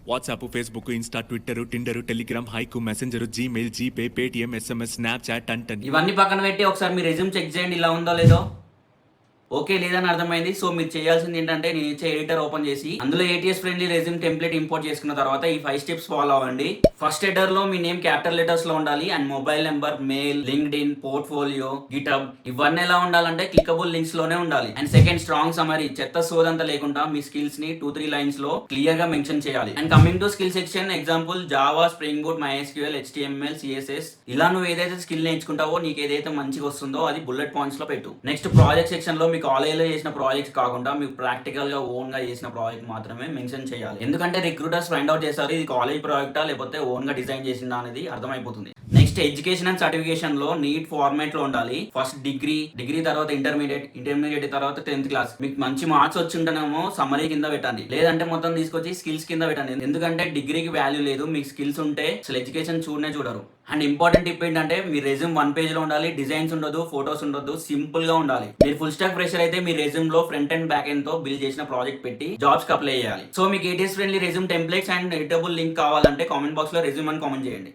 WhatsApp, Facebook, Insta, Twitter, Tinder, Telegram, Hike, Messenger, Gmail, GPay, Paytm, SMS, Snapchat, టంటన్. ఇవన్నీ పక్కన పెట్టి ఒకసారి మీ రెజ్యూమ్ చెక్ చేయండి, ఇలా ఉందో లేదో. ఓకే లేదని అర్థమైంది. సో మీరు చేయాల్సింది ఏంటంటే, నేను ఇచ్చే ఎడిటర్ ఓపెన్ చేసి అందులో ATS friendly resume template import చేసుకున్న తర్వాత ఈ 5 స్టెప్స్ ఫాలో అవ్వండి. ఫస్ట్ హెడర్ లో మీ నేమ్ క్యాపిటల్ లెటర్స్ లో ఉండాలి and mobile number, mail, linked in, portfolio, GitHub ఇవన్నీ ఎలా ఉండాలంటే క్లికబుల్ లింక్స్ లోనే ఉండాలి. అండ్ సెకండ్, స్ట్రాంగ్ సమరీ, చెత్త సోదంతా లేకుండా మీ స్కిల్స్ ని 2-3 లైన్స్ లో క్లియర్ గా మెన్షన్ చేయాలి. And coming to skill section, example Java, spring boot, MySQL, HTML, CSS ఇలా నువ్వు ఏదైతే స్కిల్ నేర్చుకుంటావో, నీకు ఏదైతే మంచిగా వస్తుందో అది బుల్లెట్ పాయింట్స్ లో పెట్టు. నెక్స్ట్ ప్రాజెక్ట్ సెక్షన్ లో మీ కాలేజీలో చేసిన ప్రాజెక్ట్స్ కాకుండా మీకు ప్రాక్టికల్ గా ఓన్ గా చేసిన ప్రాజెక్ట్ మాత్రమే మెన్షన్ చేయాలి. ఎందుకంటే రిక్రూటర్స్ ఫైండ్ అవుట్ చేస్తారు ఇది కాలేజ్ ప్రాజెక్టా లేకపోతే ఓన్ గా డిజైన్ చేసిందా అనేది అర్థమైపోతుంది. నెక్స్ట్ ఎడ్యుకేషన్ అండ్ సర్టిఫికేషన్ లో నీట్ ఫార్మాట్ లో ఉండాలి. ఫస్ట్ డిగ్రీ తర్వాత ఇంటర్మీడియట్ తర్వాత 10th క్లాస్. మీకు మంచి మార్క్స్ వచ్చి ఉంటేనేమో సమ్మరీ కింద పెట్టండి, లేదంటే మొత్తం తీసుకొచ్చి స్కిల్స్ కింద పెట్టండి. ఎందుకంటే డిగ్రీకి వాల్యూ లేదు, మీకు స్కిల్స్ ఉంటే అసలు ఎడ్యుకేషన్ చూడరు. అండ్ ఇంపార్టెంట్ టిప్ ఏంటంటే, మీ రెజ్యూమ్ 1 పేజ్ లో ఉండాలి, డిజైన్స్ ఉండదు, ఫోటోస్ ఉండదు, సింపుల్ గా ఉండాలి. మీరు ఫుల్ స్టాక్ ఫ్రెషర్ అయితే మీ రెజ్యూమ్ లో ఫ్రంట్ అండ్ బ్యాక్ ఎండ్ తో బిల్డ్ చేసిన ప్రాజెక్ట్ పెట్టి జాబ్స్ కి అప్లై చేయాలి. సో మీకు ATS friendly resume templates and editable link కావాలంటే కామెంట్ బాక్స్ లో రెజ్యూమ్ అని కామెంట్ చేయండి.